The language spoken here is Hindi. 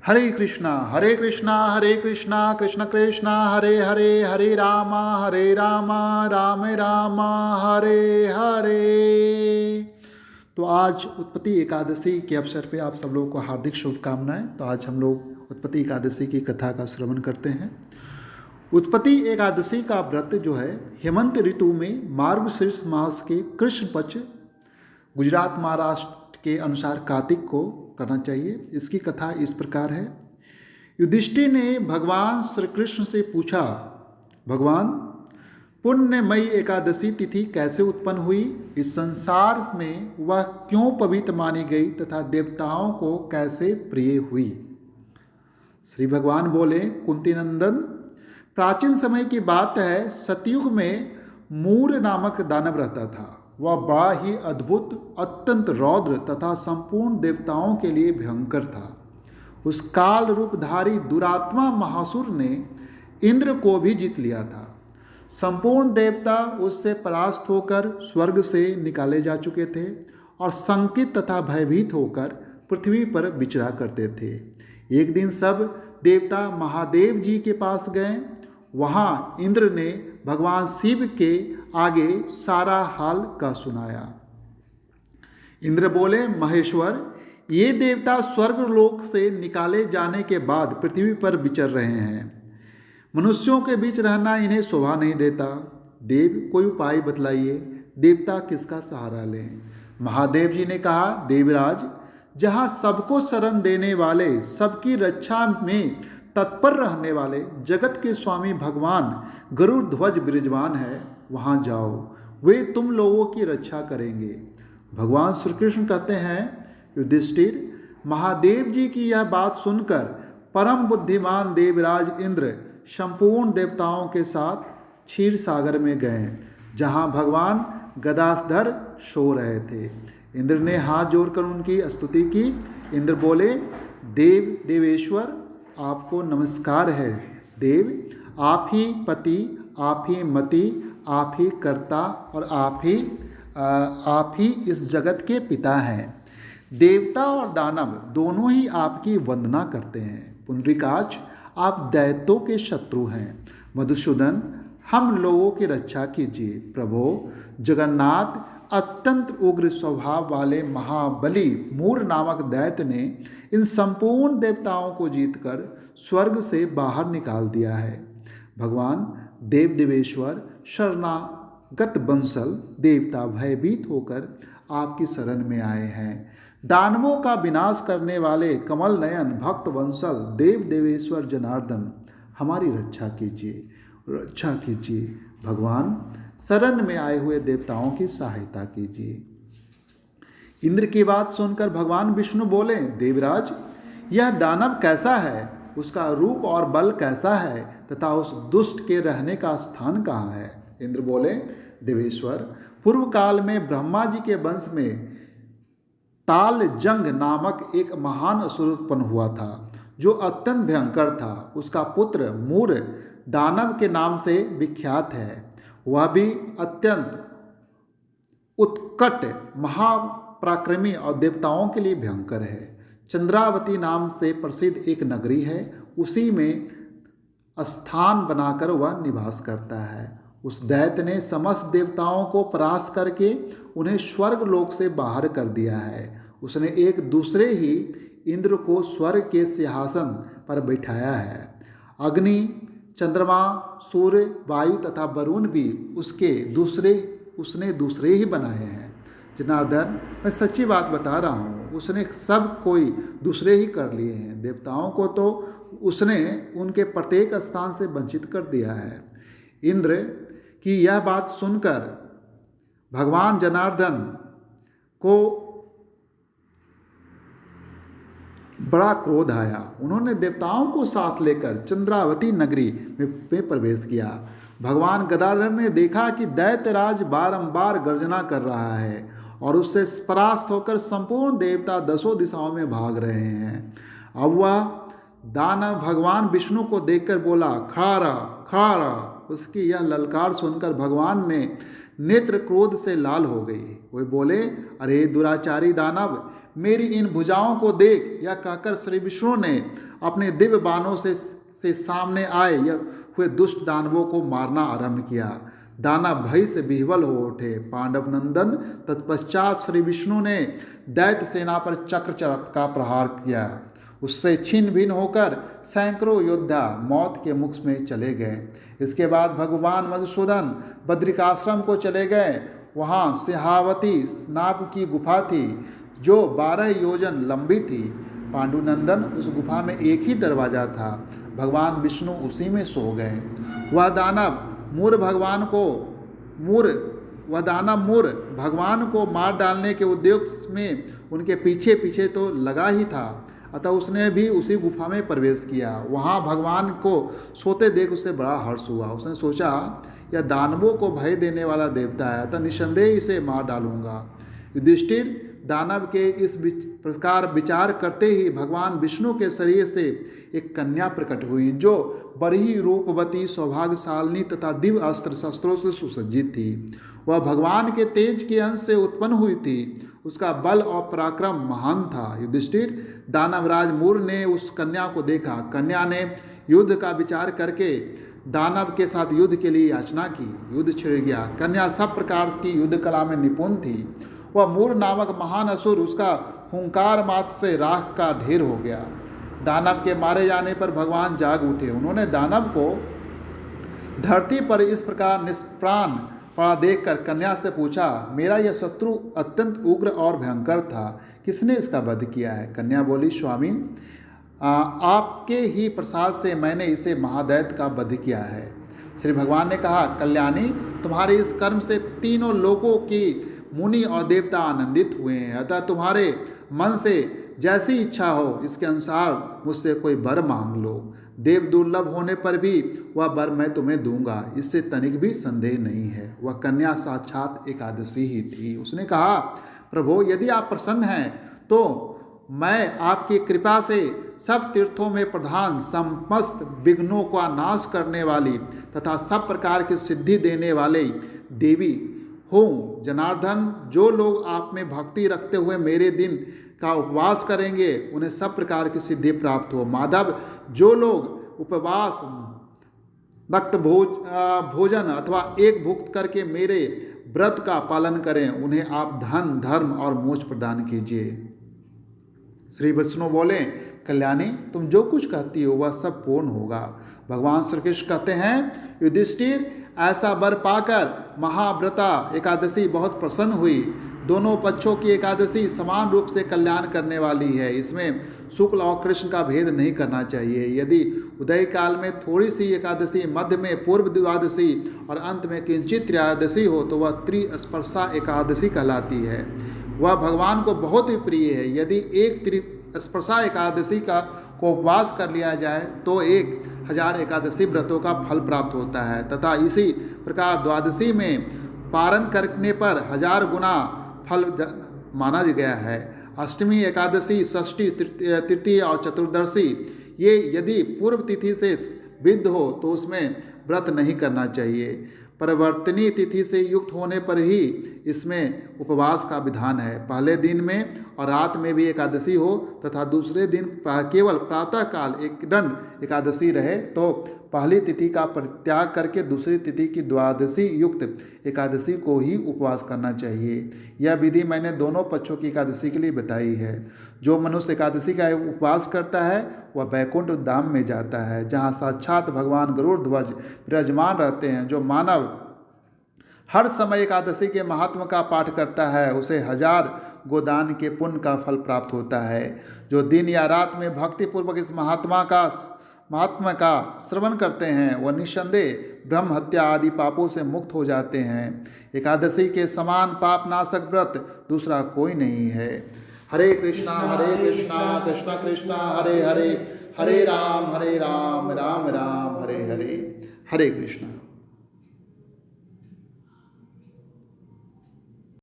हरे कृष्णा हरे कृष्णा कृष्ण कृष्णा हरे हरे हरे रामा राम राम हरे हरे। तो आज उत्पत्ति एकादशी के अवसर पे आप सब लोगों को हार्दिक शुभकामनाएं। तो आज हम लोग उत्पत्ति एकादशी की कथा का श्रवण करते हैं। उत्पत्ति एकादशी का व्रत जो है हेमंत ऋतु में मार्गशीर्ष मास के कृष्ण पक्ष गुजरात महाराष्ट्र के अनुसार कार्तिक को करना चाहिए। इसकी कथा इस प्रकार है। युधिष्ठिर ने भगवान श्री कृष्ण से पूछा, भगवान पुण्यमयी एकादशी तिथि कैसे उत्पन्न हुई, इस संसार में वह क्यों पवित्र मानी गई तथा देवताओं को कैसे प्रिय हुई। श्री भगवान बोले, कुंती नंदन, प्राचीन समय की बात है। सतयुग में मूर नामक दानव रहता था। वह बड़ा ही अद्भुत, अत्यंत रौद्र तथा संपूर्ण देवताओं के लिए भयंकर था। उस काल रूपधारी दुरात्मा महासुर ने इंद्र को भी जीत लिया था। संपूर्ण देवता उससे परास्त होकर स्वर्ग से निकाले जा चुके थे और शंकित तथा भयभीत होकर पृथ्वी पर विचरा करते थे। एक दिन सब देवता महादेव जी के पास गए। वहाँ इंद्र ने भगवान शिव के आगे सारा हाल का सुनाया। इंद्र बोले, महेश्वर, ये देवता स्वर्ग लोक से निकाले जाने के बाद पृथ्वी पर विचर रहे हैं। मनुष्यों के बीच रहना इन्हें शोभा नहीं देता। देव, कोई उपाय बतलाइए, देवता किसका सहारा लें। महादेव जी ने कहा, देवराज, जहाँ सबको शरण देने वाले, सबकी रक्षा में तत्पर रहने वाले जगत के स्वामी भगवान गरुड़ ध्वज विराजमान है, वहाँ जाओ, वे तुम लोगों की रक्षा करेंगे। भगवान श्री कृष्ण कहते हैं, युधिष्ठिर, महादेव जी की यह बात सुनकर परम बुद्धिमान देवराज इंद्र संपूर्ण देवताओं के साथ क्षीर सागर में गए, जहाँ भगवान गदाधर सो रहे थे। इंद्र ने हाथ जोड़कर उनकी स्तुति की। इंद्र बोले, देवेश्वर, आपको नमस्कार है। देव, आप ही पति, आप ही मति, आप ही कर्ता और आप ही इस जगत के पिता हैं। देवता और दानव दोनों ही आपकी वंदना करते हैं। पुंडरीकाक्ष, आप दैत्यों के शत्रु हैं। मधुसूदन, हम लोगों की रक्षा कीजिए। प्रभो जगन्नाथ, अत्यंत उग्र स्वभाव वाले महाबली मूर नामक दैत्य ने इन संपूर्ण देवताओं को जीतकर स्वर्ग से बाहर निकाल दिया है। भगवान देवेश्वर, शरणागत बंसल देवता भयभीत होकर आपकी शरण में आए हैं। दानवों का विनाश करने वाले कमल नयन भक्त वंशल देवेश्वर जनार्दन, हमारी रक्षा कीजिए, रक्षा कीजिए। भगवान, शरण में आए हुए देवताओं की सहायता कीजिए। इंद्र की बात सुनकर भगवान विष्णु बोले, देवराज, यह दानव कैसा है, उसका रूप और बल कैसा है तथा उस दुष्ट के रहने का स्थान कहाँ है। इंद्र बोले, देवेश्वर, पूर्व काल में ब्रह्मा जी के वंश में तालजंग नामक एक महान असुर उत्पन्न हुआ था, जो अत्यंत भयंकर था। उसका पुत्र मूर दानव के नाम से विख्यात है। वह भी अत्यंत उत्कट, महापराक्रमी और देवताओं के लिए भयंकर है। चंद्रावती नाम से प्रसिद्ध एक नगरी है, उसी में स्थान बनाकर वह निवास करता है। उस दैत्य ने समस्त देवताओं को परास्त करके उन्हें स्वर्ग लोक से बाहर कर दिया है। उसने एक दूसरे ही इंद्र को स्वर्ग के सिंहासन पर बैठाया है। अग्नि, चंद्रमा, सूर्य, वायु तथा वरुण भी उसने दूसरे ही बनाए हैं। जनार्दन, मैं सच्ची बात बता रहा हूँ, उसने सब कोई दूसरे ही कर लिए हैं। देवताओं को तो उसने उनके प्रत्येक स्थान से वंचित कर दिया है। इंद्र की यह बात सुनकर भगवान जनार्दन को बड़ा क्रोध आया। उन्होंने देवताओं को साथ लेकर चंद्रावती नगरी में प्रवेश किया। भगवान गदाधर ने देखा कि दैत्यराज बारंबार गर्जना कर रहा है और उससे परास्त होकर संपूर्ण देवता दसों दिशाओं में भाग रहे हैं। अब वह दानव भगवान विष्णु को देखकर बोला, खड़ा रहा, खड़ा रहा। उसकी यह ललकार सुनकर भगवान ने नेत्र क्रोध से लाल हो गई। वे बोले, अरे दुराचारी दानव, मेरी इन भुजाओं को देख। यह कहकर श्री विष्णु ने अपने दिव्य बाणों से सामने आए हुए दुष्ट दानवों को मारना आरंभ किया। दानव भय से विह्वल हो उठे। पांडव नंदन तत्पश्चात श्री विष्णु ने दैत्य सेना पर चक्र का प्रहार किया। उससे छिन्न भिन्न होकर सैकड़ों योद्धा मौत के मुख में चले गए। इसके बाद भगवान मधुसूदन बद्रिकाश्रम को चले गए। वहाँ सिंहावती नाग की गुफा थी जो 12 योजन लंबी थी। पांडुनंदन उस गुफा में एक ही दरवाजा था। भगवान विष्णु उसी में सो गए। वह दानव मूर भगवान को मार डालने के उद्देश्य में उनके पीछे पीछे तो लगा ही था, अतः उसने भी उसी गुफा में प्रवेश किया। वहाँ भगवान को सोते देख उसे बड़ा हर्ष हुआ। उसने सोचा, यह दानवों को भय देने वाला देवता है, अतः निसंदेह इसे मार डालूंगा। युधिष्ठिर दानव के इस प्रकार विचार करते ही भगवान विष्णु के शरीर से एक कन्या प्रकट हुई जो बड़ी रूपवती, सौभाग्यशालिनी तथा दिव्य अस्त्र शस्त्रों से सुसज्जित थी। वह भगवान के तेज के अंश से उत्पन्न हुई थी। उसका बल और पराक्रम महान था। युधिष्ठिर दानवराज मूर ने उस कन्या को देखा। कन्या ने युद्ध का विचार करके दानव के साथ युद्ध के लिए याचना की। युद्ध छिड़ गया। कन्या सब प्रकार की युद्ध कला में निपुण थी। वह मूर नामक महान असुर उसका हुंकार मात्र से राख का ढेर हो गया। दानव के मारे जाने पर भगवान जाग उठे। उन्होंने दानव को धरती पर इस प्रकार निष्प्राण पड़ा देखकर कन्या से पूछा, मेरा यह शत्रु अत्यंत उग्र और भयंकर था, किसने इसका वध किया है? कन्या बोली, स्वामी आपके ही प्रसाद से मैंने इसे महादैत्य का वध किया है। श्री भगवान ने कहा, कल्याणी, तुम्हारे इस कर्म से तीनों लोकों की मुनि और देवता आनंदित हुए हैं, अतः तुम्हारे मन से जैसी इच्छा हो इसके अनुसार मुझसे कोई वर मांग लो। देव दुर्लभ होने पर भी वह वर मैं तुम्हें दूंगा, इससे तनिक भी संदेह नहीं है। वह कन्या साक्षात एकादशी ही थी। उसने कहा, प्रभु, यदि आप प्रसन्न हैं तो मैं आपकी कृपा से सब तीर्थों में प्रधान, समस्त विघ्नों का नाश करने वाली तथा सब प्रकार की सिद्धि देने वाले देवी हूँ। जनार्दन, जो लोग आप में भक्ति रखते हुए मेरे दिन का उपवास करेंगे उन्हें सब प्रकार की सिद्धि प्राप्त हो। माधव, जो लोग उपवास, भक्त भोजन अथवा एक भुक्त करके मेरे व्रत का पालन करें उन्हें आप धन, धर्म और मोक्ष प्रदान कीजिए। श्री विष्णु बोले, कल्याणी, तुम जो कुछ कहती हो वह सब पूर्ण होगा। भगवान श्री कृष्ण कहते हैं, युधिष्ठिर, ऐसा वर पाकर महाव्रता एकादशी बहुत प्रसन्न हुई। दोनों पक्षों की एकादशी समान रूप से कल्याण करने वाली है। इसमें शुक्ल और कृष्ण का भेद नहीं करना चाहिए। यदि उदय काल में थोड़ी सी एकादशी, मध्य में पूर्व द्वादशी और अंत में किंचित त्रयोदशी हो तो वह त्रिस्पर्शा एकादशी कहलाती है। वह भगवान को बहुत ही प्रिय है। यदि एक त्रिस्पर्शा एकादशी को उपवास कर लिया जाए तो 1000 एकादशी व्रतों का फल प्राप्त होता है तथा इसी प्रकार द्वादशी में पारण करने पर 1000 गुना फल माना गया है। अष्टमी, एकादशी, षष्ठी, तृतीय और चतुर्दशी ये यदि पूर्व तिथि से विद्ध हो तो उसमें व्रत नहीं करना चाहिए। परिवर्तनीय तिथि से युक्त होने पर ही इसमें उपवास का विधान है। पहले दिन में और रात में भी एकादशी हो तथा दूसरे दिन केवल प्रातःकाल एक दंड एकादशी रहे तो पहली तिथि का परित्याग करके दूसरी तिथि की द्वादशी युक्त एकादशी को ही उपवास करना चाहिए। यह विधि मैंने दोनों पक्षों की एकादशी के लिए बताई है। जो मनुष्य एकादशी का उपवास करता है वह वैकुंठ धाम में जाता है, जहाँ साक्षात भगवान गरुड़ ध्वज विराजमान रहते हैं। जो मानव हर समय एकादशी के महात्म का पाठ करता है उसे 1000 गोदान के पुण्य का फल प्राप्त होता है। जो दिन या रात में भक्तिपूर्वक इस महात्मा का श्रवण करते हैं वह निस्संदेह ब्रह्म हत्या आदि पापों से मुक्त हो जाते हैं। एकादशी के समान पापनाशक व्रत दूसरा कोई नहीं है। हरे कृष्णा कृष्ण कृष्ण हरे हरे, हरे राम राम राम हरे हरे। हरे कृष्णा।